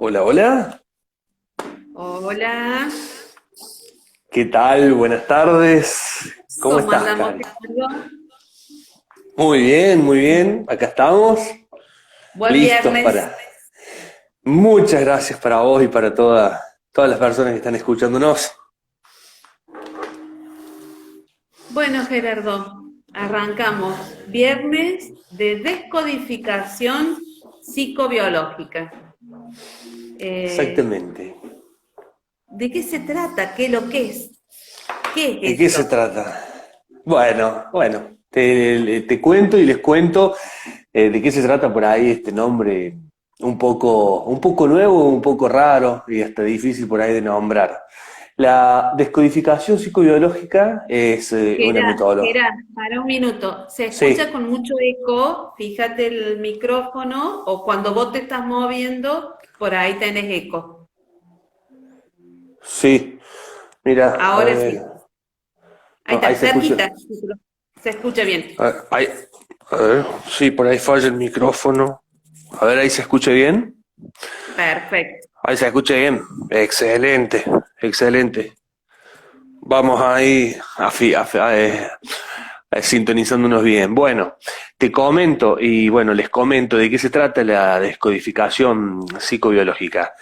Hola, hola. Hola, ¿Qué tal? Buenas tardes. ¿Cómo ¿cómo estás, andamos, Cari? Gerardo? Muy bien, muy bien. Acá estamos, Buen listos viernes. para... Muchas gracias para vos y para todas las personas que están escuchándonos. Bueno, Gerardo, arrancamos. Viernes de descodificación psicobiológica. Eh, Exactamente. ¿De qué se trata? ¿Qué es lo que es? ¿Qué ¿De es qué se esto? trata? Bueno, te cuento y les cuento de qué se trata por ahí este nombre un poco nuevo, un poco raro y hasta difícil por ahí de nombrar. La descodificación psicobiológica es una metodología. Para un minuto. Se escucha Sí, con mucho eco, fíjate el micrófono o cuando vos te estás moviendo, por ahí tenés eco. sí. Mira, a Ahora sí. ver. Ahí No, ahí está, se escucha. cerquita. Se escucha bien. Ahí, a ver, sí, por ahí falla el micrófono. A ver, ahí se escucha bien. Perfecto. Ahí se escucha bien. Excelente, excelente. Vamos ahí sintonizándonos bien. Bueno, te comento y bueno, les comento de qué se trata la descodificación psicobiológica.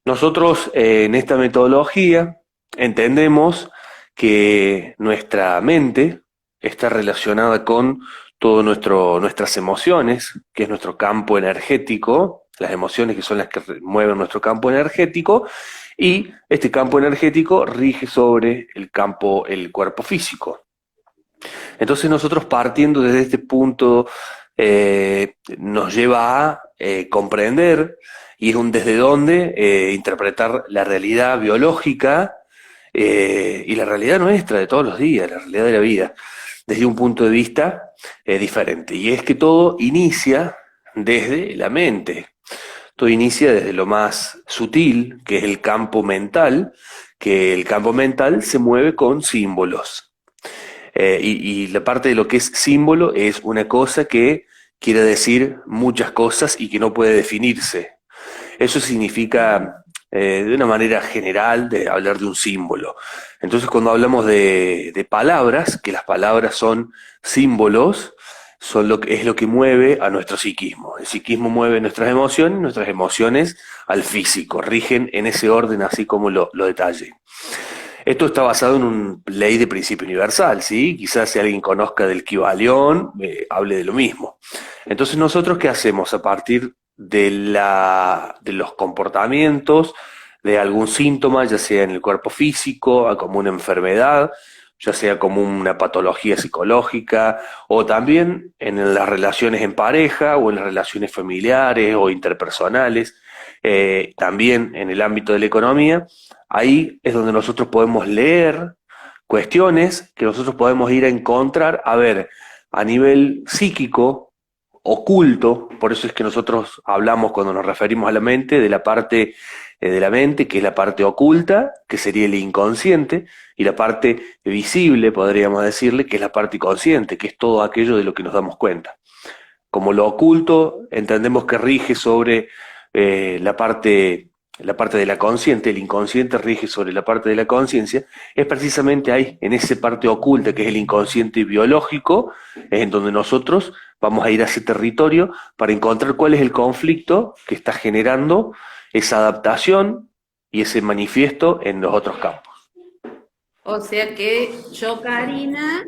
Nosotros en esta metodología entendemos que nuestra mente está relacionada con nuestras emociones, que es nuestro campo energético, las emociones que son las que mueven nuestro campo energético, y este campo energético rige sobre el cuerpo físico. Entonces nosotros partiendo desde este punto nos lleva a comprender y es un desde dónde interpretar la realidad biológica y la realidad nuestra de todos los días, la realidad de la vida, desde un punto de vista diferente. Y es que todo inicia desde la mente, todo inicia desde lo más sutil, que es el campo mental, que el campo mental se mueve con símbolos. Y la parte de lo que es símbolo es una cosa que quiere decir muchas cosas y que no puede definirse. Eso significa, de una manera general, de hablar de un símbolo. Entonces, cuando hablamos de palabras, que las palabras son símbolos, es lo que mueve a nuestro psiquismo. El psiquismo mueve nuestras emociones al físico, rigen en ese orden así como lo detallé. Esto está basado en una ley de principio universal, ¿sí? Quizás si alguien conozca del Kybalión, hable de lo mismo. Entonces, ¿nosotros qué hacemos? A partir de los comportamientos, de algún síntoma, ya sea en el cuerpo físico, como una enfermedad, ya sea como una patología psicológica, o también en las relaciones en pareja, o en las relaciones familiares o interpersonales, también en el ámbito de la economía. Ahí es donde nosotros podemos leer cuestiones que nosotros podemos ir a encontrar, a ver, a nivel psíquico, oculto, por eso es que nosotros hablamos cuando nos referimos a la mente, de la parte de la mente, que es la parte oculta, que sería el inconsciente, y la parte visible, podríamos decirle, que es la parte consciente, que es todo aquello de lo que nos damos cuenta. Como lo oculto, entendemos que rige sobre la parte de la consciente, el inconsciente rige sobre la parte de la conciencia, es precisamente ahí, en esa parte oculta que es el inconsciente biológico, es en donde nosotros vamos a ir a ese territorio para encontrar cuál es el conflicto que está generando esa adaptación y ese manifiesto en los otros campos. O sea que yo, Karina,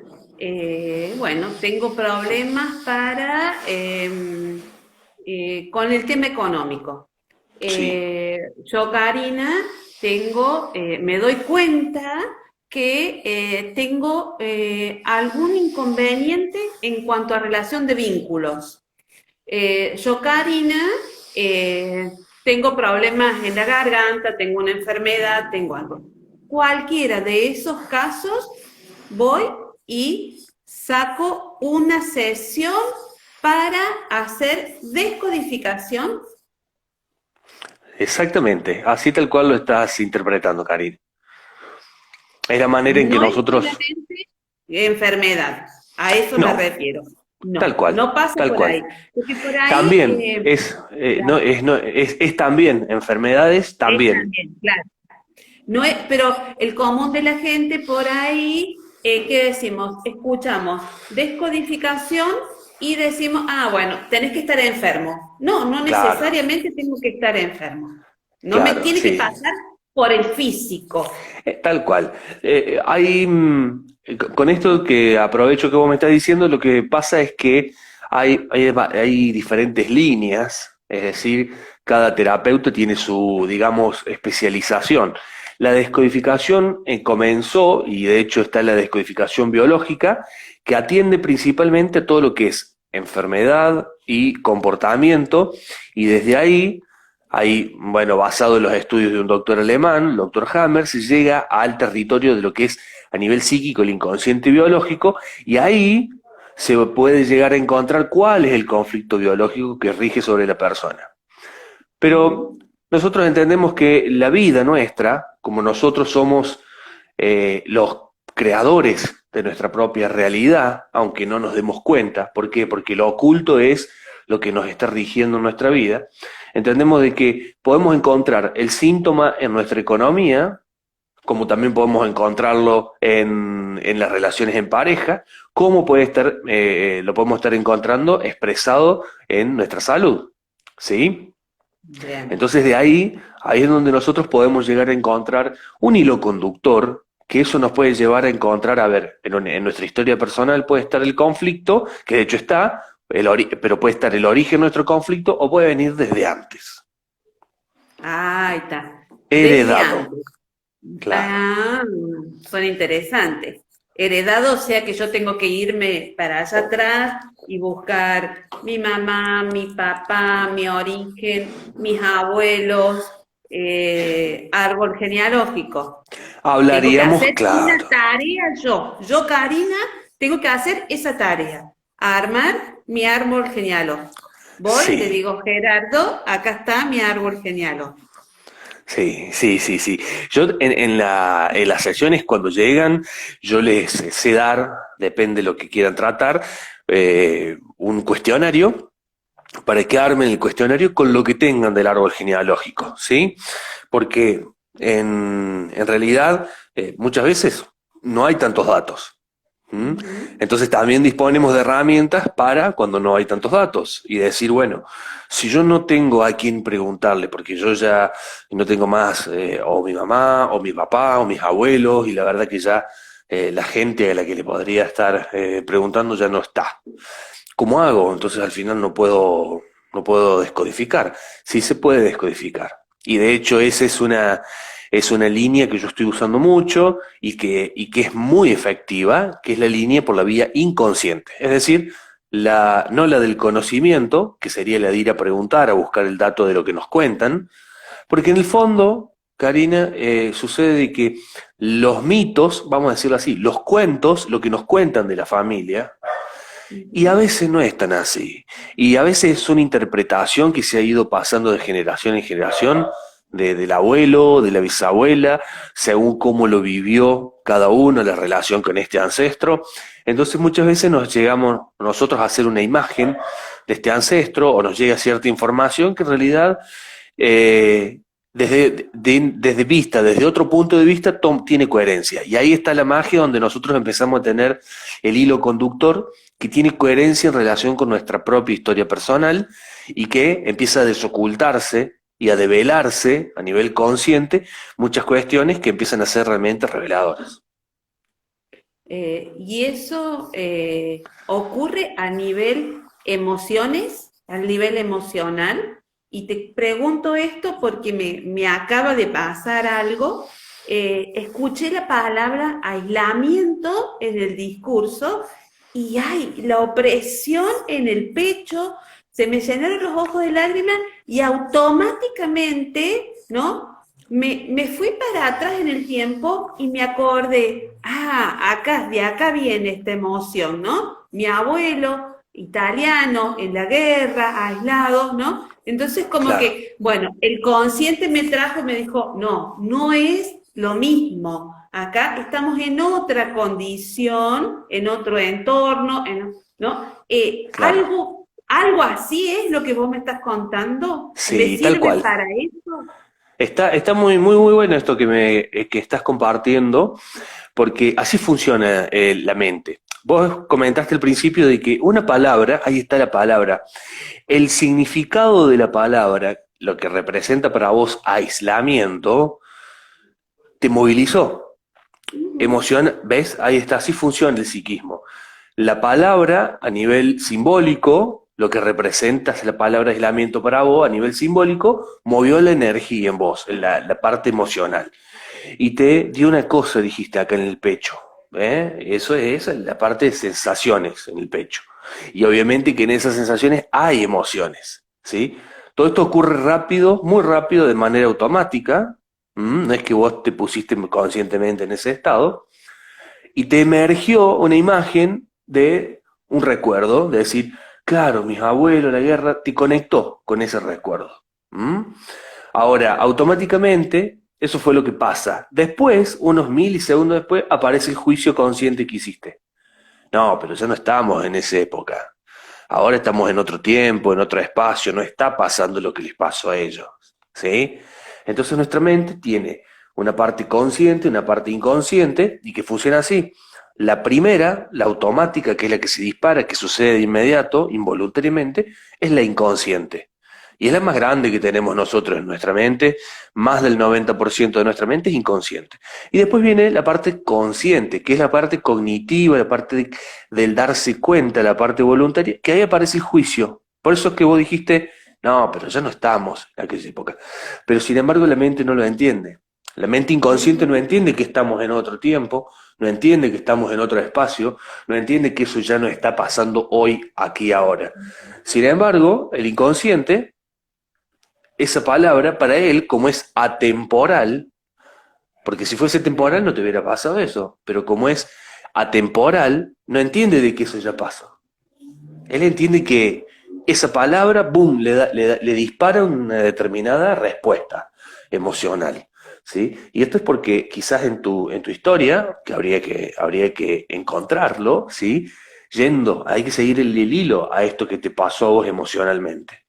bueno, tengo problemas con el tema económico. Sí, Yo, Karina, me doy cuenta que tengo algún inconveniente en cuanto a relación de vínculos. Yo, Karina, tengo problemas en la garganta, tengo una enfermedad, tengo algo. Cualquiera de esos casos, voy y saco una sesión para hacer descodificación exactamente, así tal cual lo estás interpretando, Karin. Es la manera en que no es nosotros... solamente enfermedad, a eso me No, refiero. Tal No, cual, no pasa tal por ahí. cual. Porque por ahí, También no, claro, es también enfermedades, es también. también, claro. No es, pero el común de la gente por ahí, ¿qué decimos? Escuchamos descodificación y decimos, ah, bueno, tenés que estar enfermo. No, no Claro, necesariamente tengo que estar enfermo. No me claro, tiene que sí. pasar por el físico. Tal cual. Con esto que aprovecho que vos me estás diciendo, lo que pasa es que hay diferentes líneas, es decir, cada terapeuta tiene su, digamos, especialización. La descodificación comenzó, y de hecho está la descodificación biológica, que atiende principalmente a todo lo que es enfermedad y comportamiento, y desde ahí, bueno, basado en los estudios de un doctor alemán, el doctor Hammer, se llega al territorio de lo que es a nivel psíquico el inconsciente biológico, y ahí se puede llegar a encontrar cuál es el conflicto biológico que rige sobre la persona. Pero Ujú. nosotros entendemos que la vida nuestra, como nosotros somos los creadores de nuestra propia realidad, aunque no nos demos cuenta. ¿Por qué? Porque lo oculto es lo que nos está rigiendo en nuestra vida. Entendemos de que podemos encontrar el síntoma en nuestra economía, como también podemos encontrarlo en las relaciones en pareja, como puede estar, lo podemos estar encontrando expresado en nuestra salud. ¿Sí? Bien. Entonces de ahí es donde nosotros podemos llegar a encontrar un hilo conductor, que eso nos puede llevar a encontrar, a ver, en nuestra historia personal puede estar el conflicto, que de hecho está, pero puede estar el origen de nuestro conflicto o puede venir desde antes. Ahí está. Desde Heredado, antes. claro. Ah, son interesantes. Heredado, o sea que yo tengo que irme para allá atrás y buscar mi mamá, mi papá, mi origen, mis abuelos, árbol genealógico. Tengo que Hablaríamos, hacer una claro. tarea yo, Karina, tengo que hacer esa tarea, armar mi árbol genealógico. Voy, le Sí, digo, Gerardo, acá está mi árbol genealógico. sí, sí, sí, sí. Yo en las sesiones cuando llegan, yo les sé dar, depende de lo que quieran tratar, un cuestionario para que armen el cuestionario con lo que tengan del árbol genealógico, ¿sí? Porque en realidad muchas veces no hay tantos datos. ¿M? Ujú. Entonces también disponemos de herramientas para cuando no hay tantos datos y decir, bueno, si yo no tengo a quién preguntarle, porque yo ya no tengo más o mi mamá o mi papá o mis abuelos y la verdad que ya la gente a la que le podría estar preguntando ya no está. ¿Cómo hago? Entonces al final no puedo descodificar. Sí se puede descodificar. Y de hecho esa es una línea que yo estoy usando mucho y que es muy efectiva, que es la línea por la vía inconsciente. Es decir, no la del conocimiento, que sería la de ir a preguntar, a buscar el dato de lo que nos cuentan, porque en el fondo, Karina, sucede de que los mitos, vamos a decirlo así, los cuentos, lo que nos cuentan de la familia, y a Ujú. veces no es tan así. Y a veces es una interpretación que se ha ido pasando de generación en generación, del abuelo, de la bisabuela, según cómo lo vivió cada uno, la relación con este ancestro. Entonces muchas veces nos llegamos nosotros a hacer una imagen de este ancestro o nos llega cierta información que en realidad eh, desde otro punto de vista, tiene coherencia. Y ahí está la magia donde nosotros empezamos a tener el hilo conductor que tiene coherencia en relación con nuestra propia historia personal y que empieza a desocultarse y a develarse a nivel consciente muchas cuestiones que empiezan a ser realmente reveladoras. Y eso ocurre a nivel emociones, a nivel emocional. Y te pregunto esto porque me acaba de pasar algo. Escuché la palabra aislamiento en el discurso y hay la opresión en el pecho, se me llenaron los ojos de lágrimas y automáticamente, ¿no? Me fui para atrás en el tiempo y me acordé, de acá viene esta emoción, ¿no? Mi abuelo, italiano, en la guerra, aislado, ¿no? Entonces como Claro, que, bueno, el consciente me trajo y me dijo, no, no es lo mismo. Acá estamos en otra condición, en otro entorno, ¿no? Claro. Algo así es lo que vos me estás contando. ¿Me Sí, tal sirve cual. para eso? Está muy, muy, muy bueno esto que estás compartiendo, porque así funciona la mente. Vos comentaste al principio de que una palabra, ahí está la palabra, el significado de la palabra, lo que representa para vos aislamiento, te movilizó. Ujú. Emoción, ¿ves? Ahí está, así funciona el psiquismo. La palabra a nivel simbólico, lo que representa es la palabra aislamiento para vos, a nivel simbólico, movió la energía en vos, en la parte emocional. Y te dio una cosa, dijiste, acá en el pecho. ¿Eh? Eso es la parte de sensaciones en el pecho. Y obviamente que en esas sensaciones hay emociones, ¿sí? Todo esto ocurre rápido, muy rápido, de manera automática. No es que vos te pusiste conscientemente en ese estado, y te emergió una imagen de un recuerdo, de decir, claro, mis abuelos, la guerra, te conectó con ese recuerdo. ¿Mm? Ahora, automáticamente, eso fue lo que pasa. Después, unos milisegundos después, aparece el juicio consciente que hiciste. No, pero ya no estamos en esa época. Ahora estamos en otro tiempo, en otro espacio, no está pasando lo que les pasó a ellos. ¿Sí? Entonces nuestra mente tiene una parte consciente, una parte inconsciente, y que funciona así. La primera, la automática, que es la que se dispara, que sucede de inmediato, involuntariamente, es la inconsciente. Y es la más grande que tenemos nosotros en nuestra mente, más del 90% de nuestra mente es inconsciente. Y después viene la parte consciente, que es la parte cognitiva, la parte del darse cuenta, la parte voluntaria, que ahí aparece el juicio. Por eso es que vos dijiste, no, pero ya no estamos en aquella época. Pero sin embargo la mente no lo entiende. La mente inconsciente no Ujú. entiende que estamos en otro tiempo, no entiende que estamos en otro espacio, no entiende que eso ya no está pasando hoy, aquí, ahora. Sin embargo, el inconsciente, esa palabra para él, como es atemporal, porque si fuese temporal no te hubiera pasado eso, pero como es atemporal, no entiende de que eso ya pasó. Él entiende que esa palabra, boom, le dispara una determinada respuesta emocional. ¿Sí? Y esto es porque quizás en tu historia, que habría que encontrarlo, ¿sí? Yendo, hay que seguir el hilo a esto que te pasó a vos emocionalmente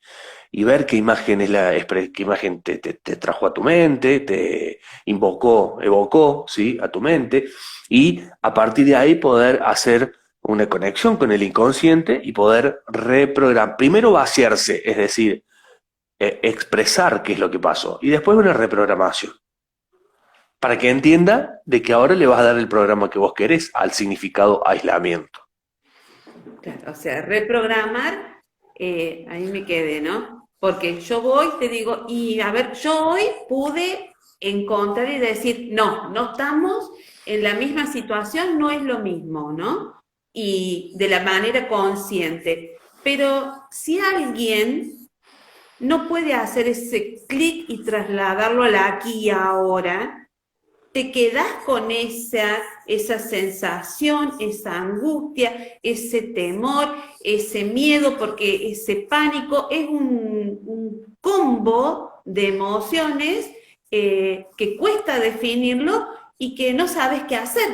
y ver qué imagen qué imagen te trajo a tu mente, te evocó, ¿sí? A tu mente, y a partir de ahí poder hacer una conexión con el inconsciente y poder reprogramar, primero vaciarse, es decir, expresar qué es lo que pasó, y después una reprogramación, para que entienda de que ahora le vas a dar el programa que vos querés al significado aislamiento. Claro, o sea, reprogramar, ahí me quedé, ¿no? Porque yo voy, te digo, y a ver, yo hoy pude encontrar y decir, no, no estamos en la misma situación, no es lo mismo, ¿no? Y de la manera consciente. Pero si alguien no puede hacer ese clic y trasladarlo al aquí y ahora, te quedas con esa sensación, esa angustia, ese temor, ese miedo, porque ese pánico es un combo de emociones que cuesta definirlo y que no sabes qué hacer,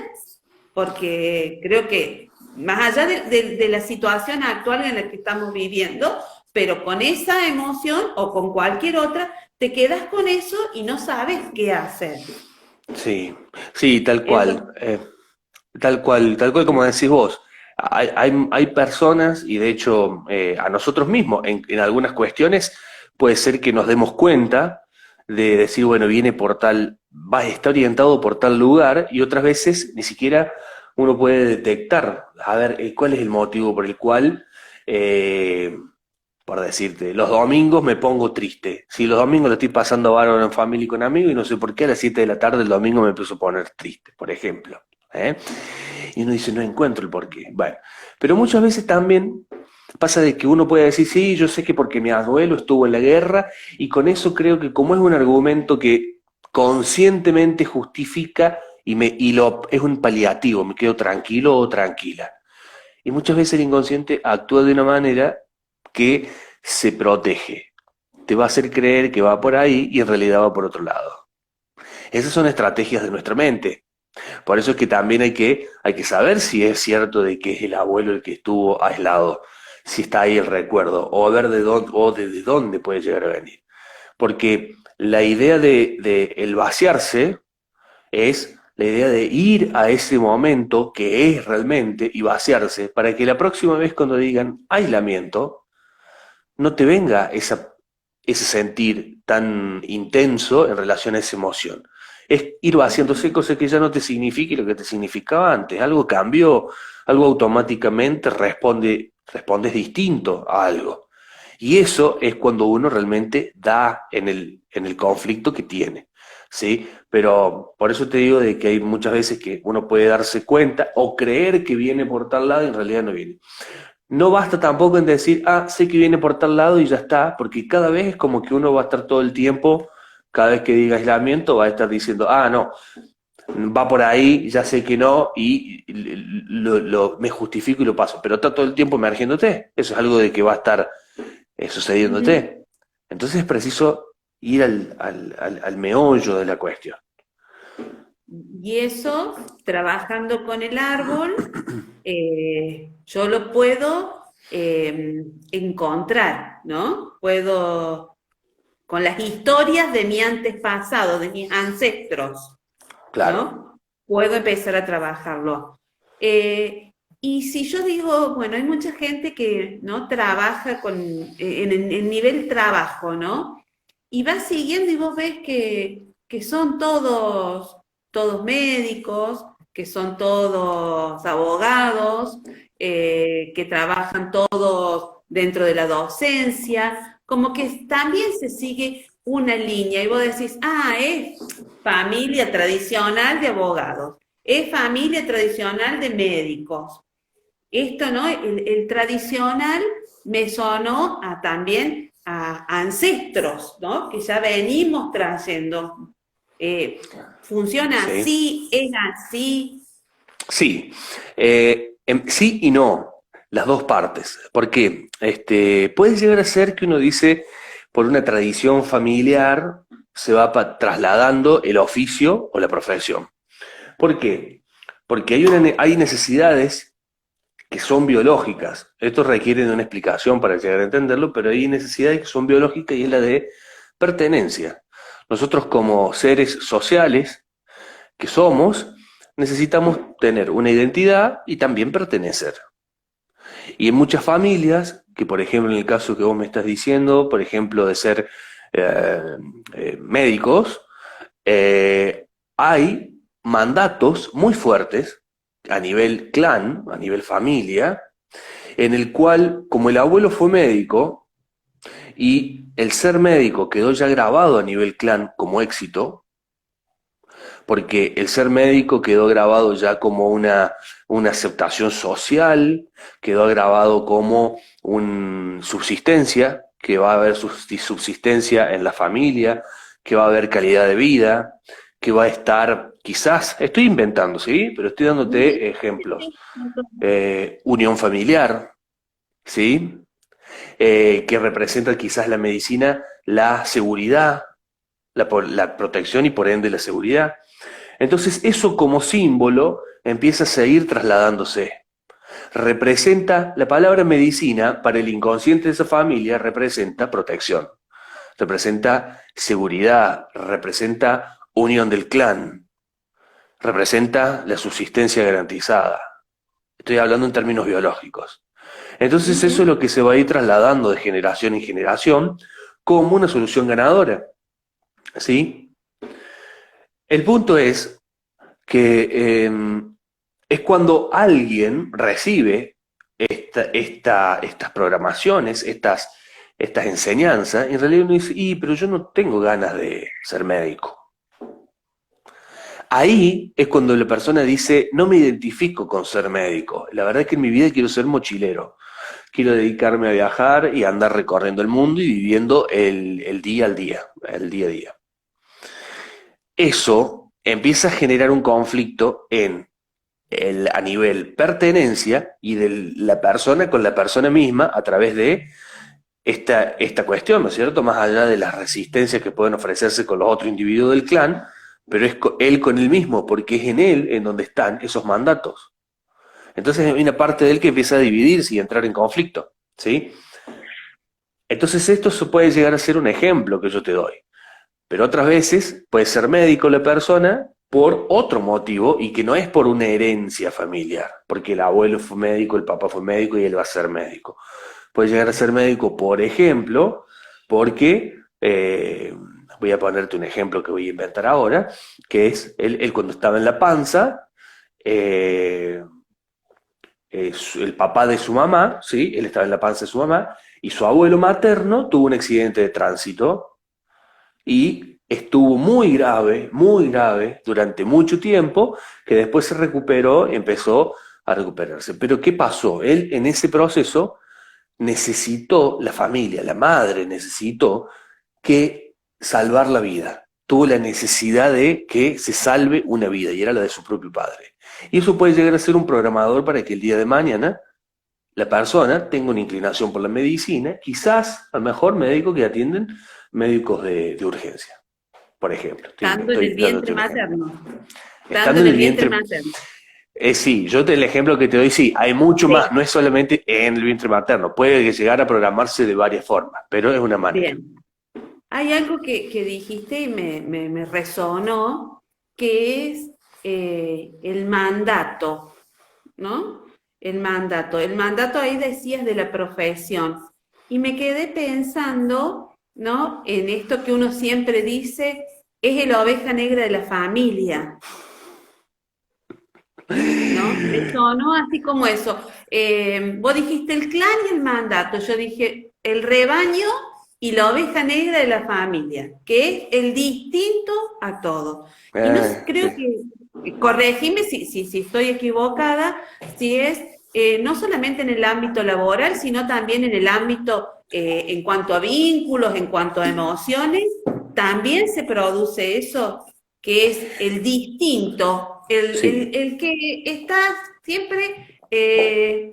porque creo que más allá de la situación actual en la que estamos viviendo, pero con esa emoción o con cualquier otra, te quedas con eso y no sabes qué hacer. Sí, sí, tal cual. Entonces, Tal cual como decís vos. Hay personas, y de hecho a nosotros mismos, en algunas cuestiones, puede ser que nos demos cuenta de decir, bueno, viene por tal, está orientado por tal lugar, y otras veces ni siquiera uno puede detectar, a ver, cuál es el motivo por el cual, eh, por decirte, los domingos me pongo triste. Si los domingos lo estoy pasando bárbaro en familia y con amigos, y no sé por qué a las 7 de la tarde el domingo me empiezo a poner triste, por ejemplo. ¿Eh? Y uno dice, no encuentro el porqué. Bueno, pero muchas veces también pasa de que uno puede decir, sí, yo sé que porque mi abuelo estuvo en la guerra, y con eso creo que como es un argumento que conscientemente justifica es un paliativo, me quedo tranquilo o tranquila. Y muchas veces el inconsciente actúa de una manera que se protege. Te va a hacer creer que va por ahí y en realidad va por otro lado. Esas son estrategias de nuestra mente. Por eso es que también hay que saber si es cierto de que es el abuelo el que estuvo aislado, si está ahí el recuerdo, o a ver de dónde, o desde dónde puede llegar a venir. Porque la idea de el vaciarse es la idea de ir a ese momento que es realmente y vaciarse para que la próxima vez cuando digan aislamiento, no te venga ese sentir tan intenso en relación a esa emoción. Es ir vaciándose cosas que ya no te signifique lo que te significaba antes. Algo cambió, algo automáticamente respondes distinto a algo. Y eso es cuando uno realmente da en el conflicto que tiene. ¿Sí? Pero por eso te digo de que hay muchas veces que uno puede darse cuenta o creer que viene por tal lado y en realidad no viene. No basta tampoco en decir, sé que viene por tal lado y ya está, porque cada vez es como que uno va a estar todo el tiempo, cada vez que diga aislamiento, va a estar diciendo, no, va por ahí, ya sé que no, y me justifico y lo paso, pero está todo el tiempo emergiéndote. Eso es algo de que va a estar Ujú. sucediéndote. Entonces es preciso ir al meollo de la cuestión. Y eso, trabajando con el árbol, yo lo puedo encontrar, ¿no? Puedo, con las historias de mi antes pasado, de mis ancestros, Claro, ¿no? Puedo empezar a trabajarlo. Eh, y si yo digo, bueno, hay mucha gente que no trabaja en el nivel trabajo, ¿no? Y va siguiendo y vos ves que son todos médicos, que son todos abogados, que trabajan todos dentro de la docencia, como que también se sigue una línea y vos decís, es familia tradicional de abogados, es familia tradicional de médicos. Esto, ¿no? El tradicional me sonó también a ancestros, ¿no? Que ya venimos trayendo. Funciona sí. así, es así. Sí, sí y no, las dos partes. ¿Por qué? Puede llegar a ser que uno dice, por una tradición familiar, se va trasladando el oficio o la profesión. ¿Por qué? Porque hay necesidades que son biológicas. Esto requiere de una explicación para llegar a entenderlo, pero hay necesidades que son biológicas y es la de pertenencia. Nosotros como seres sociales que somos, necesitamos tener una identidad y también pertenecer. Y en muchas familias, que por ejemplo en el caso que vos me estás diciendo, por ejemplo de ser eh, médicos, hay mandatos muy fuertes a nivel clan, a nivel familia, en el cual, como el abuelo fue médico y el ser médico quedó ya grabado a nivel clan como éxito, porque el ser médico quedó grabado ya como una aceptación social, quedó grabado como una subsistencia, que va a haber subsistencia en la familia, que va a haber calidad de vida, que va a estar, quizás, estoy inventando, ¿sí? Pero estoy Ujú. dándote ejemplos. Unión familiar, ¿sí? Que representa quizás la medicina, la seguridad, la protección y por ende la seguridad. Entonces eso como símbolo empieza a seguir trasladándose. Representa, la palabra medicina para el inconsciente de esa familia representa protección, representa seguridad, representa unión del clan, representa la subsistencia garantizada. Estoy hablando en términos biológicos. Entonces eso es Ujú. lo que se va a ir trasladando de generación en generación como una solución ganadora. ¿Sí? El punto es que es cuando alguien recibe estas programaciones, estas enseñanzas, y en realidad uno dice, pero yo no tengo ganas de ser médico. Ahí es cuando la persona dice, no me identifico con ser médico, la verdad es que en mi vida quiero ser mochilero, quiero dedicarme a viajar y andar recorriendo el mundo y viviendo el día al día, el día a día. Eso empieza a generar un conflicto a nivel pertenencia y de la persona con la persona misma a través de esta cuestión, ¿no es cierto? Más allá de las resistencias que pueden ofrecerse con los otros individuos del clan, pero es él con él mismo, porque es en él en donde están esos mandatos. Entonces hay una parte de él que empieza a dividirse y a entrar en conflicto, ¿sí? Entonces esto puede llegar a ser un ejemplo que yo te doy. Pero otras veces puede ser médico la persona por otro motivo y que no es por una herencia familiar, porque el abuelo fue médico, el papá fue médico y él va a ser médico. Puede llegar a ser médico, por ejemplo, porque, voy a ponerte un ejemplo que voy a inventar ahora, que es él cuando estaba en la panza, eh, el papá de su mamá, ¿sí? Él estaba en la panza de su mamá, y su abuelo materno tuvo un accidente de tránsito y estuvo muy grave durante mucho tiempo, que después se recuperó y empezó a recuperarse. Pero ¿qué pasó? Él en ese proceso necesitó, la familia, la madre necesitó que salvar la vida. Tuvo la necesidad de que se salve una vida, y era la de su propio padre. Y eso puede llegar a ser un programador para que el día de mañana la persona tenga una inclinación por la medicina, quizás al mejor médico que atienden médicos de urgencia, por ejemplo. Estando en Estoy el dándote vientre un ejemplo. materno. Estando Estando en en el el vientre vientre, materno. sí, el ejemplo que te doy, sí, hay mucho más, Sí, no es solamente en el vientre materno, puede llegar a programarse de varias formas, pero es una manera. bien. Hay algo que dijiste y me resonó, que es el mandato, ¿no? El mandato. El mandato ahí decías de la profesión. Y me quedé pensando, ¿no? En esto que uno siempre dice, es la oveja negra de la familia, ¿no? Me sonó así como eso. Vos dijiste el clan y el mandato, yo dije el rebaño y la oveja negra de la familia, que es el distinto a todo. Y no Sí. creo que, corregime si estoy equivocada, si es no solamente en el ámbito laboral, sino también en el ámbito en cuanto a vínculos, en cuanto a emociones, también se produce eso, que es el distinto, Sí, el que está siempre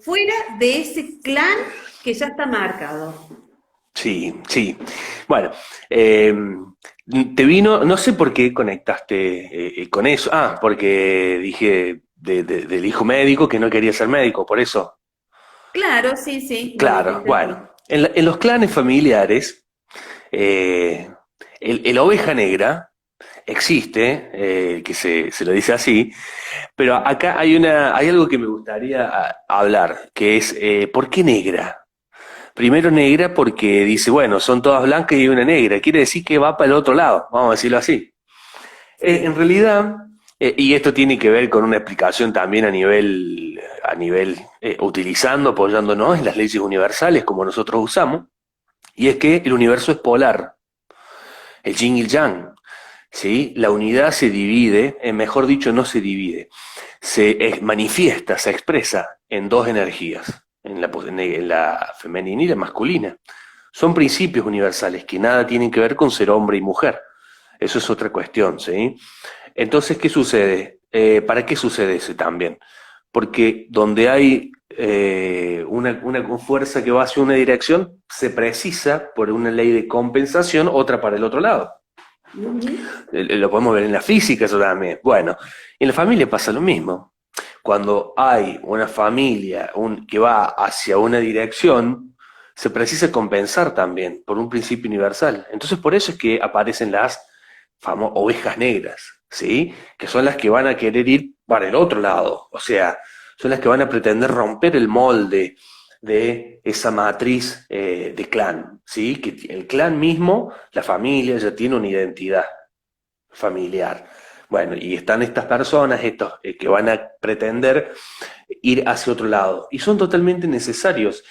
fuera de ese clan que ya está marcado. sí, sí. Bueno, eh, te vino, no sé por qué conectaste con eso. Ah, porque dije del hijo médico que no quería ser médico, por eso. Claro, sí, sí, lo Claro, dijiste bueno, así. en los clanes familiares, eh, el oveja negra existe, que se lo dice así, pero acá hay algo que me gustaría hablar, que es, ¿por qué negra? Primero negra porque dice, bueno, son todas blancas y hay una negra, quiere decir que va para el otro lado, vamos a decirlo así. En Sí. realidad, y esto tiene que ver con una explicación también a nivel utilizando, apoyándonos en las leyes universales como nosotros usamos, y es que el universo es polar, el yin y el yang, ¿sí? La unidad se divide, mejor dicho, no se divide, manifiesta, se expresa en dos energías, en la femenina y la masculina. Son principios universales que nada tienen que ver con ser hombre y mujer. Eso es otra cuestión, ¿sí? Entonces, ¿qué sucede? ¿Para qué sucede eso también? Porque donde hay una fuerza que va hacia una dirección, se precisa, por una ley de compensación, otra para el otro lado. Ujú. Lo podemos ver en la física eso también. Bueno, en la familia pasa lo mismo. Cuando hay una familia que va hacia una dirección, se precisa compensar también por un principio universal. Entonces, por eso es que aparecen las ovejas negras, ¿sí? Que son las que van a querer ir para el otro lado. O sea, son las que van a pretender romper el molde de esa matriz de clan, ¿sí? Que el clan mismo, la familia, ya tiene una identidad familiar. Bueno, y están estas personas, estos que van a pretender ir hacia otro lado, y son totalmente necesarios.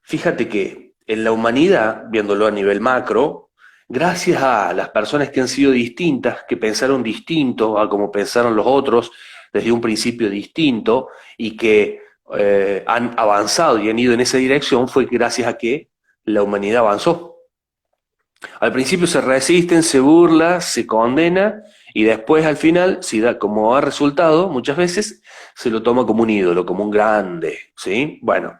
Fíjate que en la humanidad, viéndolo a nivel macro, gracias a las personas que han sido distintas, que pensaron distinto a como pensaron los otros, desde un principio distinto, y que han avanzado y han ido en esa dirección, fue gracias a que la humanidad avanzó. Al principio se resisten, se burla, se condena y después al final, si da como ha resultado, muchas veces se lo toma como un ídolo, como un grande, ¿sí? Bueno,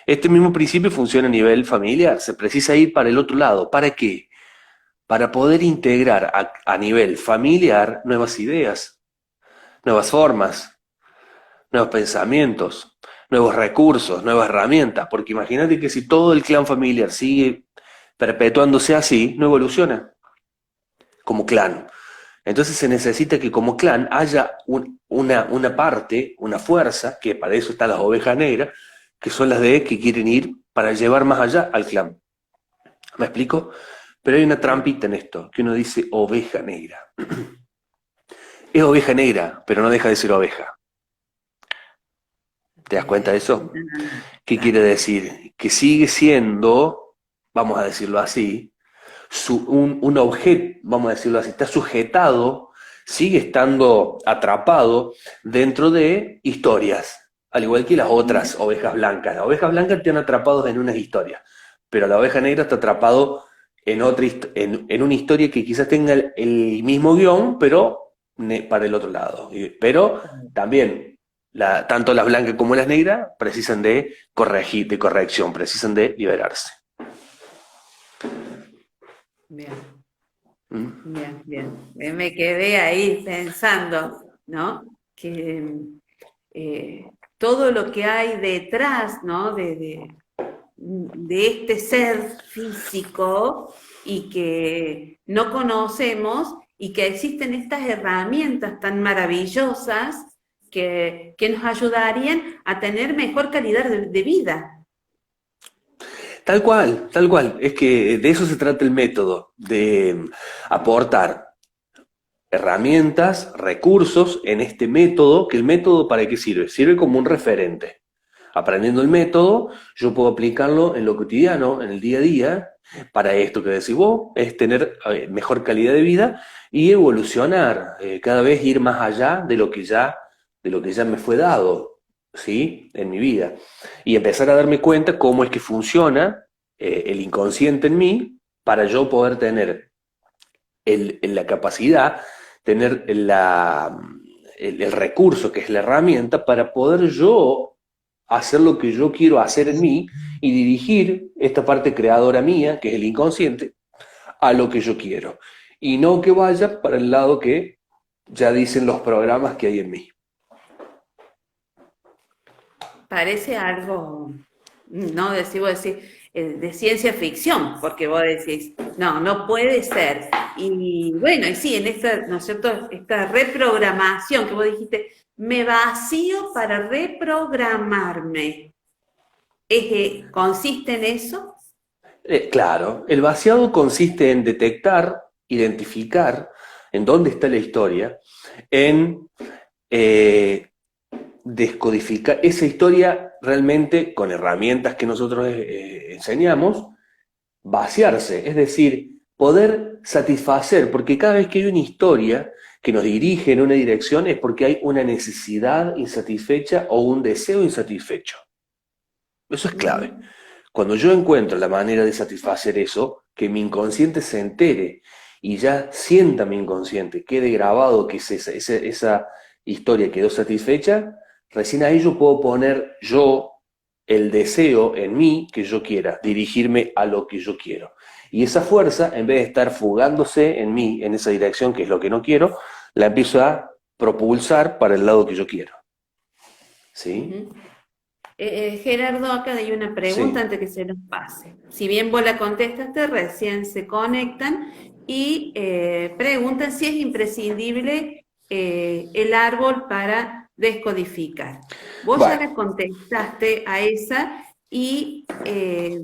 este mismo principio funciona a nivel familiar, se precisa ir para el otro lado. ¿Para qué? para poder integrar a nivel familiar nuevas ideas, nuevas formas, nuevos pensamientos, nuevos recursos, nuevas herramientas, porque imagínate que si todo el clan familiar sigue perpetuándose así, no evoluciona como clan. Entonces se necesita que como clan haya una parte, una fuerza, que para eso están las ovejas negras, que son las de que quieren ir para llevar más allá al clan. ¿Me explico? Pero hay una trampita en esto, que uno dice oveja negra. Es oveja negra, pero no deja de ser oveja. ¿Te das cuenta de eso? ¿Qué quiere decir? Que sigue siendo, vamos a decirlo así, un objeto, vamos a decirlo así, está sujetado, sigue estando atrapado dentro de historias, al igual que las otras ovejas blancas. Las ovejas blancas te han atrapado en unas historias, pero la oveja negra está atrapado en en una historia que quizás tenga el mismo guión, pero para el otro lado. Pero también, tanto las blancas como las negras precisan de corregir, de corrección, precisan de liberarse. Bien, ¿Mm? bien, bien. Me quedé ahí pensando, ¿no? Que todo lo que hay detrás, ¿no? De este ser físico y que no conocemos y que existen estas herramientas tan maravillosas que nos ayudarían a tener mejor calidad de vida. Tal cual, tal cual. Es que de eso se trata el método, de aportar herramientas, recursos en este método, que el método ¿para qué sirve? Sirve como un referente. Aprendiendo el método, yo puedo aplicarlo en lo cotidiano, en el día a día, para esto que decís vos, es tener mejor calidad de vida y evolucionar, cada vez ir más allá de lo que ya me fue dado, ¿sí? En mi vida. Y empezar a darme cuenta cómo es que funciona el inconsciente en mí para yo poder tener la capacidad, tener el recurso que es la herramienta para poder yo hacer lo que yo quiero hacer en mí y dirigir esta parte creadora mía, que es el inconsciente, a lo que yo quiero. Y no que vaya para el lado que ya dicen los programas que hay en mí. Parece algo, no decir, de ciencia ficción, porque vos decís, no, no puede ser. Y bueno, y sí, en esta, ¿no es cierto?, esta reprogramación que vos dijiste, me vacío para reprogramarme. ¿Consiste en eso? Claro, el vaciado consiste en detectar, identificar en dónde está la historia, en eh, descodificar esa historia realmente con herramientas que nosotros enseñamos, vaciarse, es decir, poder satisfacer, porque cada vez que hay una historia que nos dirige en una dirección es porque hay una necesidad insatisfecha o un deseo insatisfecho. Eso es clave. Ujú. Cuando yo encuentro la manera de satisfacer eso, que mi inconsciente se entere y ya sienta mi inconsciente, quede grabado que esa historia quedó satisfecha, recién ahí yo puedo poner yo el deseo en mí que yo quiera, dirigirme a lo que yo quiero. Y esa fuerza, en vez de estar fugándose en mí, en esa dirección que es lo que no quiero, la empiezo a propulsar para el lado que yo quiero. ¿Sí? Ujú. Gerardo, acá hay una pregunta Sí. antes que se nos pase. Si bien vos la contestaste, recién se conectan y preguntan si es imprescindible el árbol para descodificar. Vos ya Bueno, la contestaste a esa y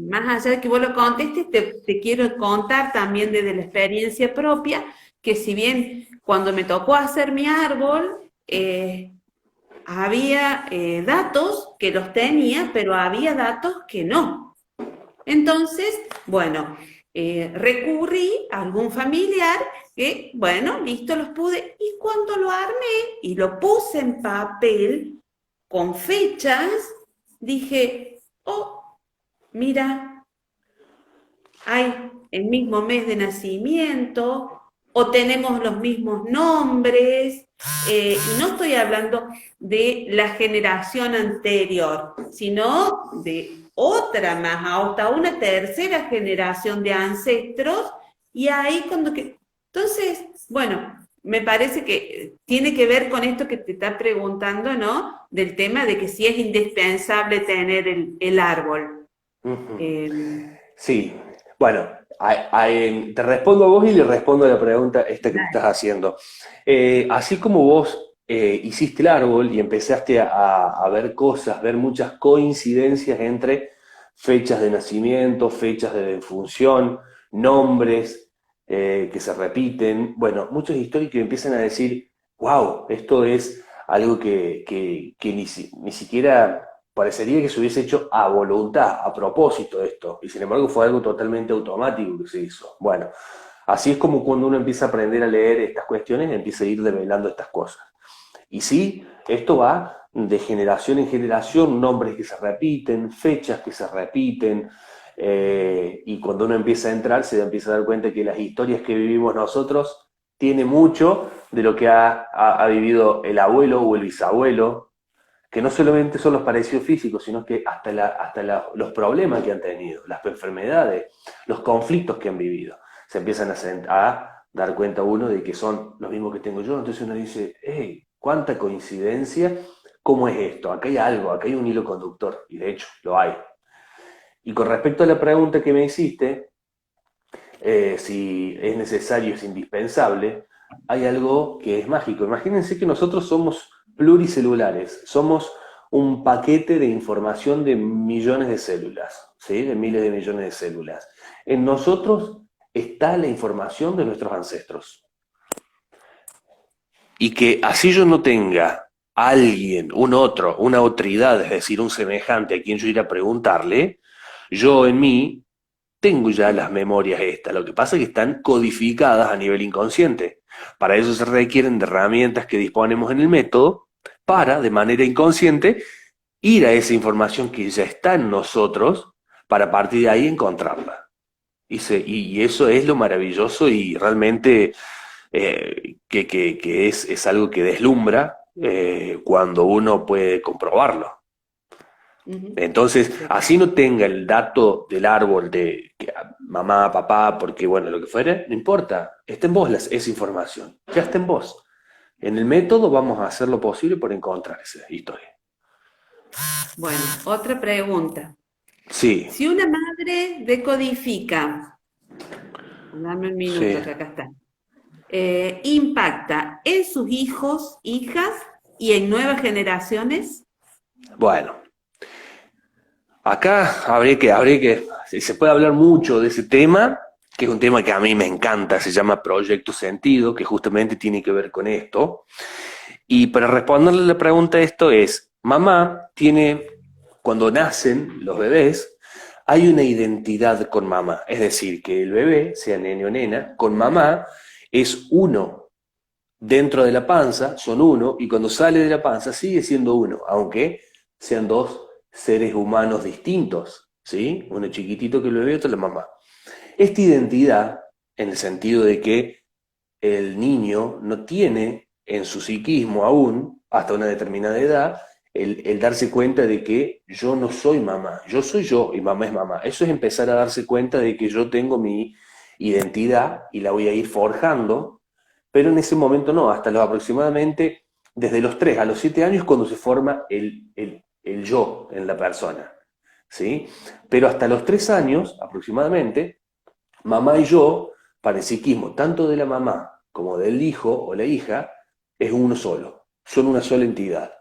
más allá de que vos lo contestes, te quiero contar también desde la experiencia propia que si bien cuando me tocó hacer mi árbol, había datos que los tenía, pero había datos que no. Entonces, bueno, recurrí a algún familiar que, bueno, listo, los pude. Y cuando lo armé y lo puse en papel con fechas, dije, oh, mira, hay el mismo mes de nacimiento o tenemos los mismos nombres, y no estoy hablando de la generación anterior, sino de otra más, hasta una tercera generación de ancestros Y ahí cuando que... Entonces, bueno, me parece que tiene que ver con esto que te está preguntando, ¿no? Del tema de que si es indispensable tener el árbol. Ujú. Eh, Sí, bueno, te respondo a vos y le respondo a la pregunta esta que me estás Dale. haciendo. Así como vos hiciste el árbol y empezaste a ver cosas, ver muchas coincidencias entre fechas de nacimiento, fechas de defunción, nombres que se repiten, bueno, muchos históricos empiezan a decir, wow, esto es algo que ni siquiera parecería que se hubiese hecho a voluntad, a propósito esto, y sin embargo fue algo totalmente automático que se hizo. Bueno, así es como cuando uno empieza a aprender a leer estas cuestiones, empieza a ir develando estas cosas. Y sí, esto va de generación en generación, nombres que se repiten, fechas que se repiten, y cuando uno empieza a entrar se empieza a dar cuenta que las historias que vivimos nosotros tiene mucho de lo que ha vivido el abuelo o el bisabuelo, que no solamente son los parecidos físicos, sino que los problemas que han tenido, las enfermedades, los conflictos que han vivido. Se empiezan a dar cuenta uno de que son los mismos que tengo yo. Entonces uno dice, hey, cuánta coincidencia, ¿cómo es esto? Acá hay algo, acá hay un hilo conductor, y de hecho lo hay. Y con respecto a la pregunta que me hiciste, si es necesario, es indispensable, hay algo que es mágico. Imagínense que nosotros somos pluricelulares, somos un paquete de información de millones de células, ¿sí? De miles de millones de células. En nosotros está la información de nuestros ancestros. Y que así yo no tenga alguien, un otro, una otridad, es decir, un semejante a quien yo ir a preguntarle, yo en mí tengo ya las memorias estas, lo que pasa es que están codificadas a nivel inconsciente. Para eso se requieren de herramientas que disponemos en el método para, de manera inconsciente, ir a esa información que ya está en nosotros para a partir de ahí encontrarla. Y eso es lo maravilloso y realmente que es algo que deslumbra cuando uno puede comprobarlo. Ujú. Entonces, así no tenga el dato del árbol de mamá, papá, porque bueno, lo que fuera, no importa, está en vos esa información, ya está en vos. En el método vamos a hacer lo posible por encontrar esa historia. Bueno, otra pregunta. Sí, Si una madre decodifica, dame un sí. minuto que acá está, impacta en sus hijos, hijas y en nuevas generaciones. Bueno, acá se puede hablar mucho de ese tema, que es un tema que a mí me encanta, se llama Proyecto Sentido, que justamente tiene que ver con esto. Y para responderle la pregunta a esto es, mamá tiene, cuando nacen los bebés, hay una identidad con mamá. Es decir, que el bebé, sea nene o nena, con mamá es uno. Dentro de la panza son uno y cuando sale de la panza sigue siendo uno, aunque sean dos seres humanos distintos, ¿sí? Uno chiquitito que el bebé y otro la mamá. Esta identidad, en el sentido de que el niño no tiene en su psiquismo aún, hasta una determinada edad, el darse cuenta de que yo no soy mamá, yo soy yo y mamá es mamá. Eso es empezar a darse cuenta de que yo tengo mi identidad y la voy a ir forjando, pero en ese momento no, hasta los aproximadamente desde los 3 a los 7 años cuando se forma el yo en la persona, ¿sí? Pero hasta los 3 años aproximadamente, mamá y yo, para el psiquismo, tanto de la mamá como del hijo o la hija, es uno solo, son una sola entidad.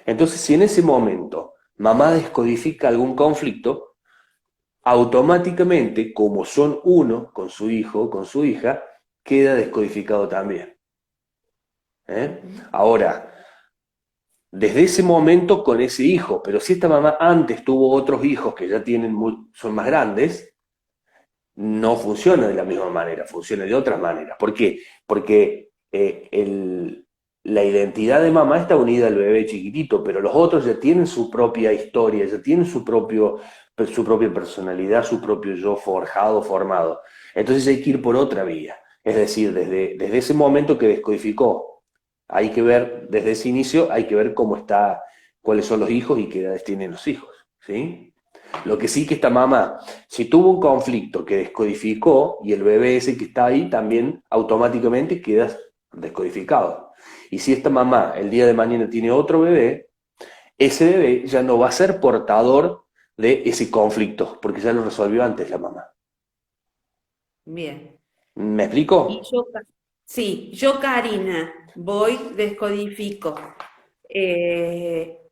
Entonces, si en ese momento mamá descodifica algún conflicto, automáticamente, como son uno con su hijo o con su hija, queda descodificado también. ¿Eh? Ahora, desde ese momento con ese hijo, pero si esta mamá antes tuvo otros hijos que ya son más grandes, no funciona de la misma manera, funciona de otra manera. ¿Por qué? Porque la identidad de mamá está unida al bebé chiquitito, pero los otros ya tienen su propia historia, ya tienen su propia personalidad, su propio yo forjado, formado. Entonces hay que ir por otra vía. Es decir, desde ese momento que descodificó, hay que ver, desde ese inicio, hay que ver cómo está, cuáles son los hijos y qué edades tienen los hijos. ¿Sí? Lo que sí que esta mamá, si tuvo un conflicto que descodificó y el bebé ese que está ahí también automáticamente queda descodificado. Y si esta mamá el día de mañana tiene otro bebé, ese bebé ya no va a ser portador de ese conflicto, porque ya lo resolvió antes la mamá. Bien. ¿Me Y explico? yo, sí, yo, Karina, voy, descodifico.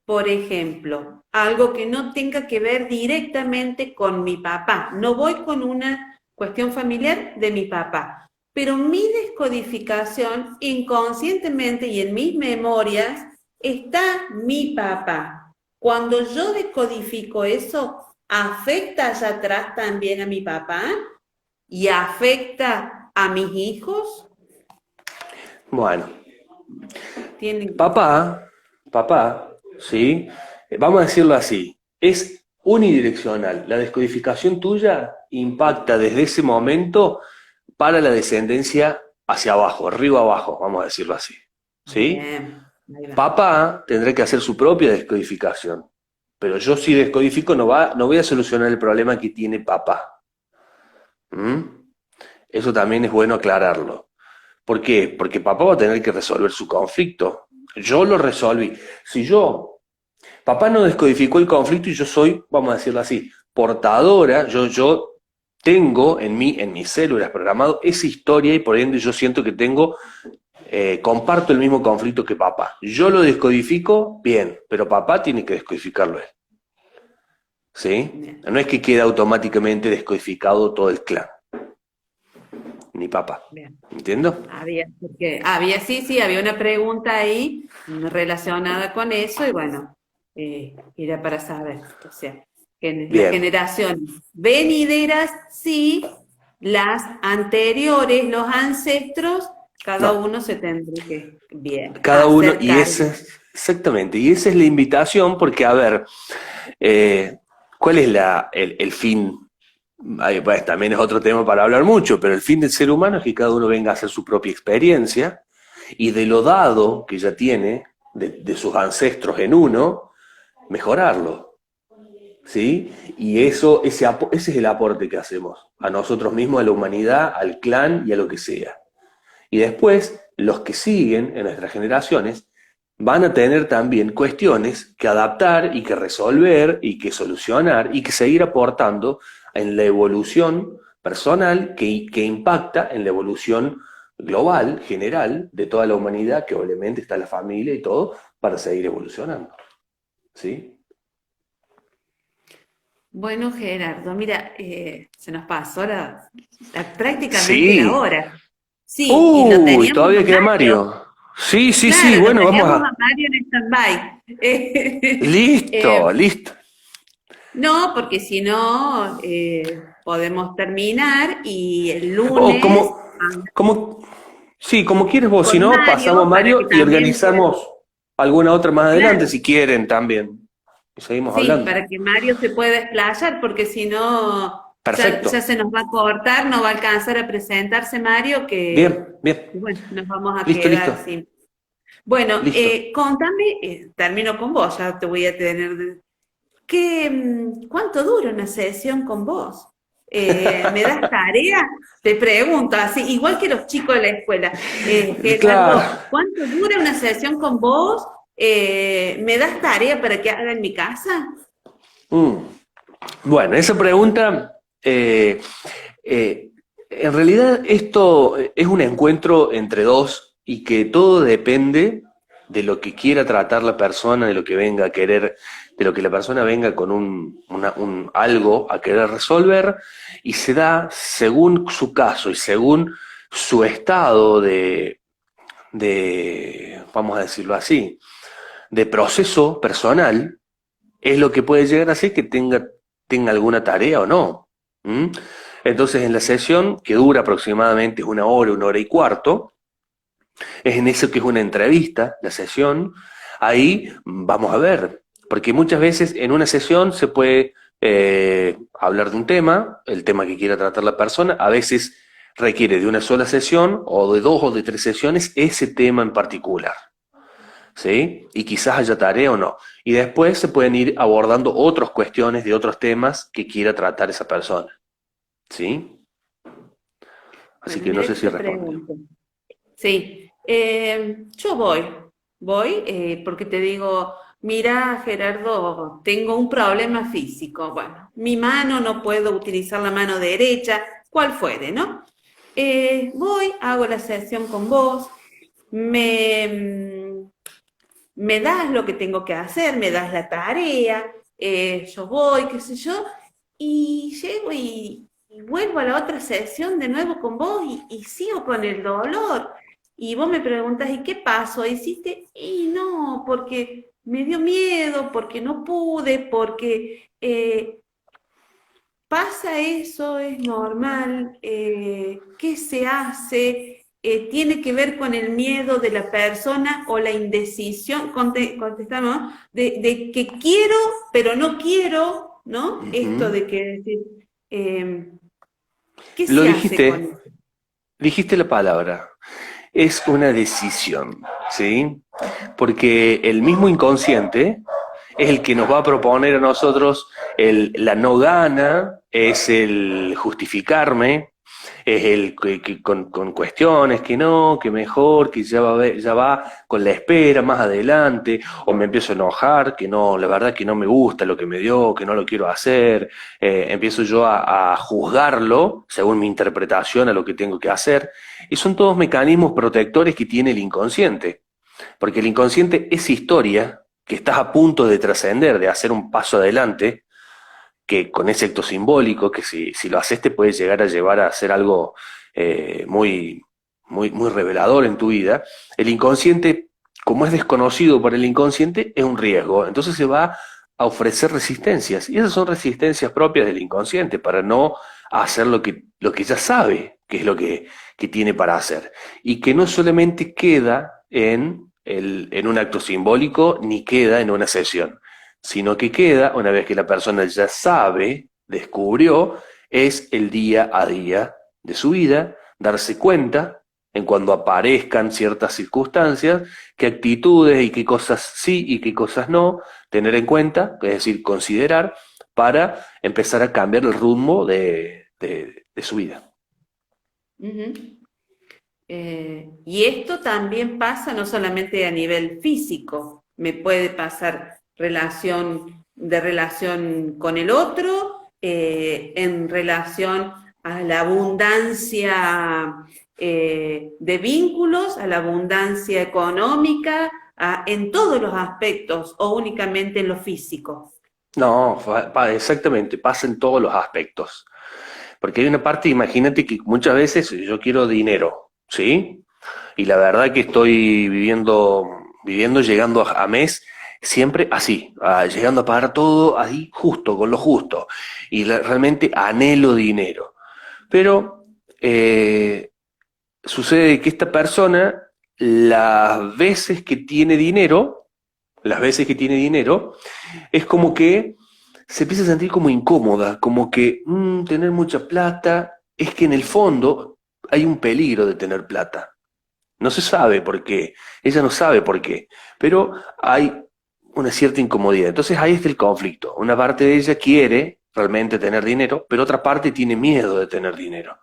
Por ejemplo, algo que no tenga que ver directamente con mi papá. No voy con una cuestión familiar de mi papá, pero mi descodificación inconscientemente y en mis memorias está mi papá. Cuando yo descodifico eso, ¿afecta allá atrás también a mi papá? ¿Y afecta a mis hijos? Bueno, Tienen, papá, ¿sí? Vamos a decirlo así, es unidireccional. La descodificación tuya impacta desde ese momento para la descendencia hacia abajo, arriba abajo, vamos a decirlo así, ¿sí? bien, ahí va. Papá tendrá que hacer su propia descodificación, pero yo si descodifico no voy a solucionar el problema que tiene papá. ¿Mm? Eso también es bueno aclararlo. ¿Por qué? Porque papá va a tener que resolver su conflicto. Yo lo resolví. Si papá no descodificó el conflicto y yo soy, vamos a decirlo así, portadora, yo tengo en mis células programado esa historia y por ende yo siento que comparto el mismo conflicto que papá. Yo lo descodifico, bien, pero papá tiene que descodificarlo él. ¿Sí? Bien, No es que quede automáticamente descodificado todo el clan, ni papá. bien. ¿Entiendo? Sí, sí, había una pregunta ahí relacionada con eso y bueno, era para saber, o sea, que las Bien. generaciones venideras, sí, las anteriores, los ancestros, cada No, uno se tendría que, bien, cada uno, hacer y cargo. exactamente, y esa es la invitación, porque, a ver, ¿cuál es el fin? Pues, también es otro tema para hablar mucho, pero el fin del ser humano es que cada uno venga a hacer su propia experiencia y de lo dado que ya tiene, de sus ancestros en uno, mejorarlo, ¿sí? Y ese es el aporte que hacemos a nosotros mismos, a la humanidad, al clan y a lo que sea. Y después, los que siguen en nuestras generaciones van a tener también cuestiones que adaptar y que resolver y que solucionar y que seguir aportando en la evolución personal que impacta en la evolución global, general, de toda la humanidad, que obviamente está la familia y todo, para seguir evolucionando. ¿Sí? Bueno, Gerardo, mira, se nos pasó prácticamente la Sí. hora. Sí, y lo Uy, teníamos a todavía queda Mario. Mario. Sí, sí, sí, Claro, lo bueno, vamos teníamos a a... Mario en stand-by. Listo, listo. No, porque si no, podemos terminar y el O lunes como, sí, como quieres vos, si con no, pasamos Mario a para que Mario y también pueda, organizamos alguna otra más adelante, claro, si quieren también. Y seguimos sí, hablando. para que Mario se pueda explayar, porque si no, Perfecto. ya se nos va a cortar, no va a alcanzar a presentarse Mario, Bien, bien. que bueno, nos vamos a Listo, listo. quedar sin. Bueno, Listo. contame, termino con vos, ya te voy a tener. ¿Cuánto dura una sesión con vos? ¿Me das tarea? Te pregunto, así, igual que los chicos de la escuela. Claro. Gerardo, ¿cuánto dura una sesión con vos? ¿Me das tarea para que haga en mi casa? Mm. Bueno, esa pregunta, en realidad esto es un encuentro entre dos y que todo depende de lo que quiera tratar la persona, de lo que venga a querer, de lo que la persona venga con un algo a querer resolver y se da según su caso y según su estado vamos a decirlo así, de proceso personal, es lo que puede llegar a ser que tenga alguna tarea o no. ¿Mm? Entonces, en la sesión, que dura aproximadamente una hora y cuarto, es en eso que es una entrevista, la sesión, ahí vamos a ver, porque muchas veces en una sesión se puede hablar de un tema, el tema que quiera tratar la persona, a veces requiere de una sola sesión o de dos o de tres sesiones ese tema en particular. ¿sí? Y quizás haya tarea o no. Y después se pueden ir abordando otras cuestiones de otros temas que quiera tratar esa persona, ¿sí? Así Bueno, que no mira sé que si te respondió. pregunto. Sí, yo voy, porque te digo, mira, Gerardo, tengo un problema físico. Bueno, mi mano no puedo utilizar la mano derecha, cual fuere, ¿no? Voy, hago la sesión con vos, me, me das lo que tengo que hacer, me das la tarea, yo voy, qué sé yo, y llego y vuelvo a la otra sesión de nuevo con vos y sigo con el dolor. Y vos me preguntas, ¿y qué pasó? ¿Hiciste? Y no, porque me dio miedo, porque no pude, porque pasa eso, es normal, ¿qué se hace? Tiene que ver con el miedo de la persona o la indecisión, contestamos, de que quiero, pero no quiero, ¿no? Esto Ujú. de que decir, eh, ¿qué Lo se hace con dijiste, eso? dijiste la palabra. Es una decisión, ¿sí? Porque el mismo inconsciente es el que nos va a proponer a nosotros la no gana, es el justificarme, es el que con cuestiones que no, que mejor, que ya va con la espera más adelante, o me empiezo a enojar, que no, la verdad que no me gusta lo que me dio, que no lo quiero hacer, empiezo yo a juzgarlo según mi interpretación a lo que tengo que hacer, y son todos mecanismos protectores que tiene el inconsciente. Porque el inconsciente es historia que estás a punto de trascender, de hacer un paso adelante, que con ese acto simbólico, que si lo haces te puede llegar a llevar a hacer algo muy revelador en tu vida. El inconsciente, como es desconocido para el inconsciente, es un riesgo. Entonces se va a ofrecer resistencias. Y esas son resistencias propias del inconsciente para no hacer lo que ya sabe que es que tiene para hacer. Y que no solamente queda en un acto simbólico ni queda en una sesión, sino que queda, una vez que la persona ya sabe, descubrió, es el día a día de su vida, darse cuenta en cuando aparezcan ciertas circunstancias, qué actitudes y qué cosas sí y qué cosas no, tener en cuenta, es decir, considerar, para empezar a cambiar el rumbo de su vida. Ujú. Y esto también pasa no solamente a nivel físico, me puede pasar relación con el otro, en relación a la abundancia de vínculos, a la abundancia económica, en todos los aspectos o únicamente en lo físico. No, exactamente, pasa en todos los aspectos. Porque hay una parte, imagínate que muchas veces yo quiero dinero, ¿sí? Y la verdad que estoy viviendo llegando a mes, siempre así, llegando a pagar todo ahí justo, con lo justo. Y realmente anhelo dinero. Pero sucede que esta persona, las veces que tiene dinero, es como que se empieza a sentir como incómoda, como que tener mucha plata, es que en el fondo hay un peligro de tener plata. No se sabe por qué, ella no sabe por qué, pero hay una cierta incomodidad. Entonces ahí está el conflicto. Una parte de ella quiere realmente tener dinero, pero otra parte tiene miedo de tener dinero.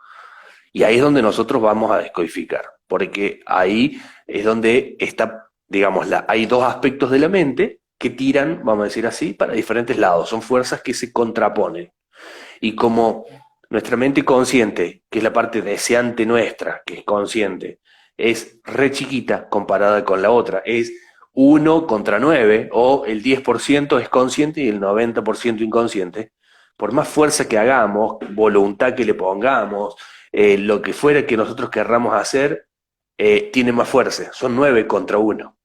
Y ahí es donde nosotros vamos a descodificar, porque ahí es donde está, digamos, hay dos aspectos de la mente que tiran, vamos a decir así, para diferentes lados. Son fuerzas que se contraponen. Y como nuestra mente consciente, que es la parte deseante nuestra, que es consciente, es re chiquita comparada con la otra, es 1 contra 9, o el 10% es consciente y el 90% inconsciente, por más fuerza que hagamos, voluntad que le pongamos, lo que fuera que nosotros querramos hacer, tiene más fuerza, son 9 contra 1,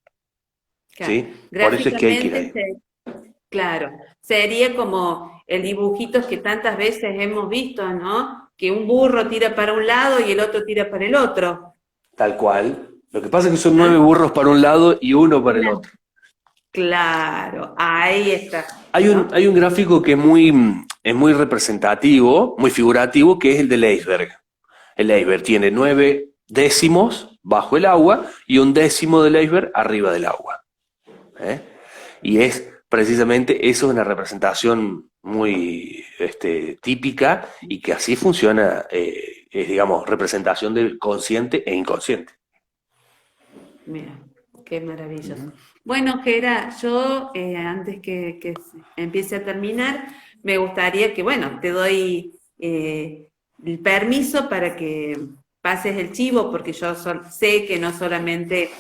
Claro. ¿sí? Por eso es que hay que ir Gráficamente, ahí. claro, sería como el dibujito que tantas veces hemos visto, ¿no? Que un burro tira para un lado y el otro tira para el otro. Tal cual. Lo que pasa es que son ¿Ah? 9 burros para un lado y uno para el Claro, otro. claro, ahí está, ¿no? Hay un gráfico que es muy representativo, muy figurativo, que es el del iceberg. El iceberg tiene 9 décimos bajo el agua y un décimo del iceberg arriba del agua. ¿eh? Y es precisamente eso, es una representación muy típica y que así funciona, es, digamos, representación del consciente e inconsciente. Mira, qué maravilloso. Ujú. Bueno, Gera, yo antes que empiece a terminar, me gustaría que, bueno, te doy el permiso para que pases el chivo, porque yo sé que no solamente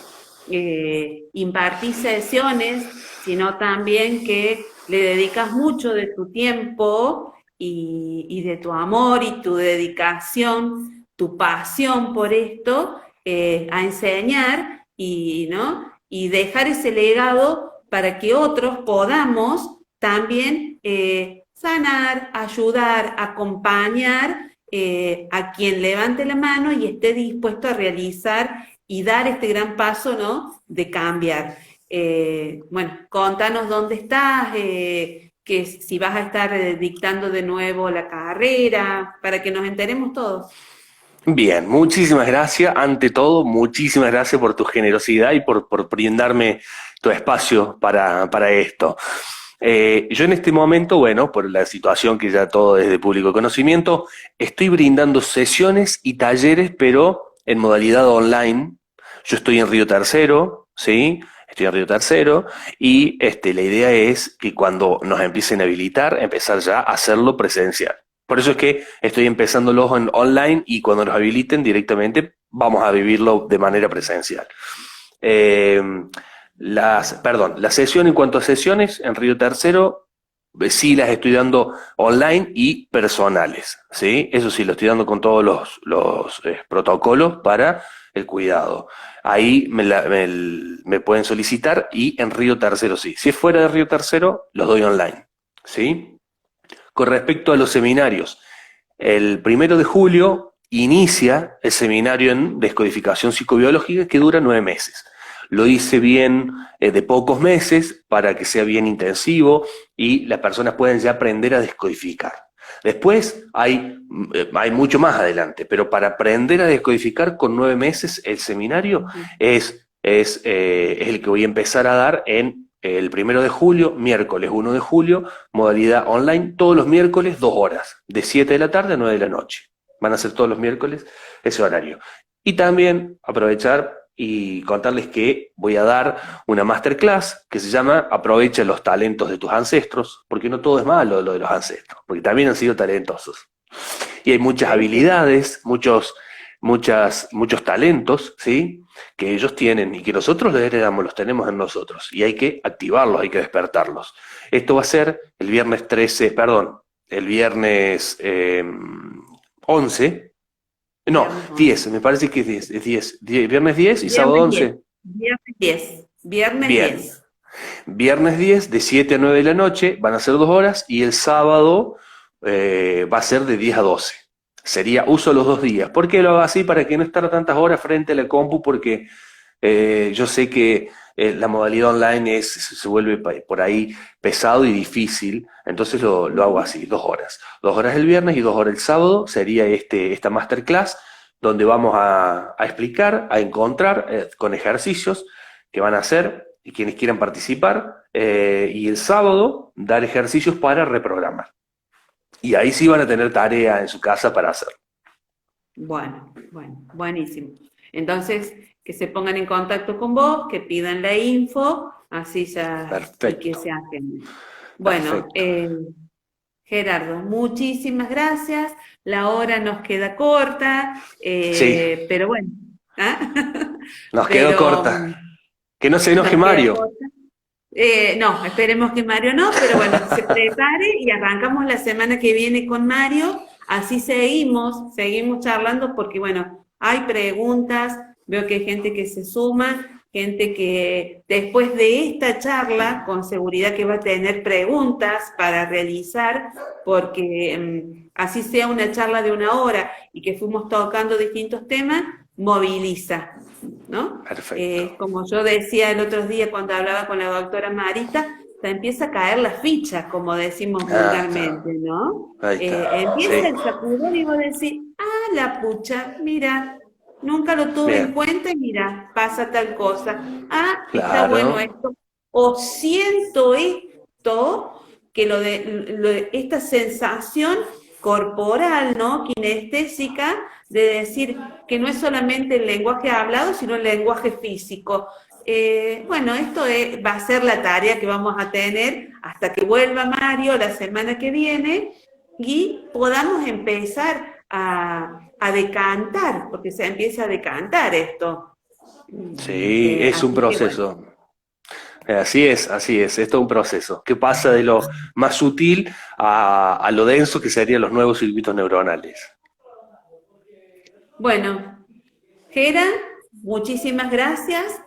impartís sesiones, sino también que le dedicas mucho de tu tiempo y de tu amor y tu dedicación, tu pasión por esto, a enseñar y, ¿no? Y dejar ese legado para que otros podamos también sanar, ayudar, acompañar a quien levante la mano y esté dispuesto a realizar y dar este gran paso, ¿no? De cambiar. Bueno, contanos dónde estás, que si vas a estar dictando de nuevo la carrera, para que nos enteremos todos. Bien, muchísimas gracias. Ante todo, muchísimas gracias por tu generosidad y por brindarme tu espacio para esto. Yo en este momento, bueno, por la situación que ya todo es de público conocimiento, estoy brindando sesiones y talleres, pero en modalidad online. Yo estoy en Río Tercero, ¿sí? Estoy en Río Tercero y la idea es que cuando nos empiecen a habilitar, empezar ya a hacerlo presencial. Por eso es que estoy empezándolos en online y cuando nos habiliten directamente vamos a vivirlo de manera presencial. Eh, la sesión en cuanto a sesiones en Río Tercero, sí las estoy dando online y personales, ¿sí? Eso sí, lo estoy dando con todos los protocolos para el cuidado. Ahí me pueden solicitar y en Río Tercero sí. Si es fuera de Río Tercero, los doy online, ¿sí? Con respecto a los seminarios, el 1 de julio inicia el seminario en descodificación psicobiológica que dura 9 meses. Lo hice bien de pocos meses para que sea bien intensivo y las personas puedan ya aprender a descodificar. Después hay mucho más adelante, pero para aprender a descodificar con 9 meses el seminario es el que voy a empezar a dar en el 1 de julio, miércoles 1 de julio, modalidad online, todos los miércoles 2 horas, de 7 de la tarde a 9 de la noche. Van a ser todos los miércoles ese horario. Y también aprovechar y contarles que voy a dar una masterclass que se llama Aprovecha los talentos de tus ancestros, porque no todo es malo lo de los ancestros, porque también han sido talentosos. Y hay muchas habilidades, muchos talentos, ¿sí? Que ellos tienen y que nosotros los heredamos, los tenemos en nosotros. Y hay que activarlos, hay que despertarlos. Esto va a ser el viernes 13, perdón, el viernes 11, no, Viernes 11. 10, me parece que es 10, viernes 10 y sábado Viernes 10. 11. Viernes 10. Viernes Bien, 10. viernes 10 de 7 a 9 de la noche, van a ser 2 horas, y el sábado va a ser de 10 a 12. Sería uso los 2 días. ¿Por qué lo hago así? Para que no estar tantas horas frente a la compu, porque yo sé que la modalidad online se vuelve por ahí pesado y difícil, entonces lo hago así, 2 horas. 2 horas el viernes y 2 horas el sábado sería esta masterclass donde vamos a explicar, a encontrar con ejercicios que van a hacer y quienes quieran participar, y el sábado dar ejercicios para reprogramar. Y ahí sí van a tener tarea en su casa para hacer. Bueno, bueno, buenísimo. Entonces, que se pongan en contacto con vos, que pidan la info, así ya, y que Perfecto, se agenden. Bueno, perfecto. Gerardo, muchísimas gracias. La hora nos queda corta, Sí, pero bueno, ¿ah? nos quedó Pero corta. Que no se enoje nos queda Mario. corta. No, esperemos que Mario no, pero bueno, que se prepare y arrancamos la semana que viene con Mario. Así seguimos charlando porque bueno, hay preguntas, veo que hay gente que se suma, gente que después de esta charla, con seguridad que va a tener preguntas para realizar, porque así sea una charla de 1 hora y que fuimos tocando distintos temas, moviliza, ¿no? Perfecto. Como yo decía el otro día cuando hablaba con la doctora Marita, te empieza a caer la ficha, como decimos Ah, está. vulgarmente, ¿no? Ahí está. Empieza Sí. el sacudón y vos decís, ah, la pucha, mira, nunca lo tuve en Bien. cuenta y mira, pasa tal cosa. Ah, está bueno Claro. esto. o siento esto, que esta sensación corporal, ¿no? Kinestésica, de decir que no es solamente el lenguaje hablado, sino el lenguaje físico. Bueno, va a ser la tarea que vamos a tener hasta que vuelva Mario la semana que viene y podamos empezar a decantar, porque se empieza a decantar esto. Sí, es un Así que bueno. proceso. Así es, esto es un proceso que pasa de lo más sutil a lo denso que serían los nuevos circuitos neuronales. Bueno, Gera, muchísimas gracias.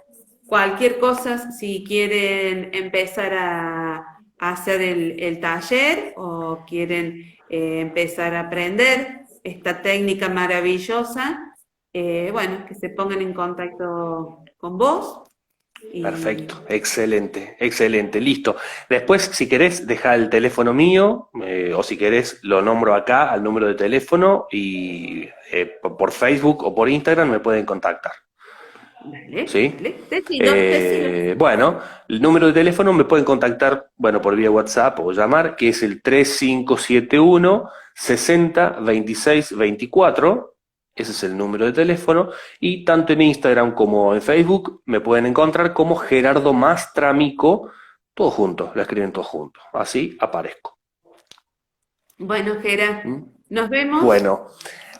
Cualquier cosa, si quieren empezar a hacer el taller o quieren empezar a aprender esta técnica maravillosa, bueno, que se pongan en contacto con vos. Perfecto, excelente, excelente, listo. Después, si querés, deja el teléfono mío, o si querés, lo nombro acá al número de teléfono y por Facebook o por Instagram me pueden contactar. Dale, ¿Sí? dale, decilo. Bueno, el número de teléfono me pueden contactar, bueno, por vía WhatsApp o llamar, que es el 3571 60 26 24. Ese es el número de teléfono. Y tanto en Instagram como en Facebook me pueden encontrar como Gerardo Mastramico, todo junto, la escriben todo junto. Así aparezco. Bueno, Gera, ¿Mm? nos vemos. Bueno,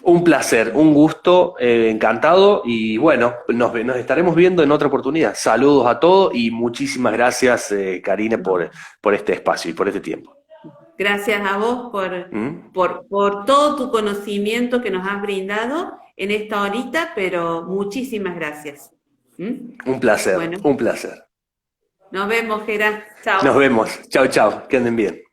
un placer, un gusto, encantado y bueno, nos estaremos viendo en otra oportunidad. Saludos a todos y muchísimas gracias, Karine, por este espacio y por este tiempo. Gracias a vos ¿Mm? por todo tu conocimiento que nos has brindado en esta horita, pero muchísimas gracias. ¿Mm? Un placer, Bueno, un placer. nos vemos, Gera. Chao. Nos vemos. Chao, chao, que anden bien.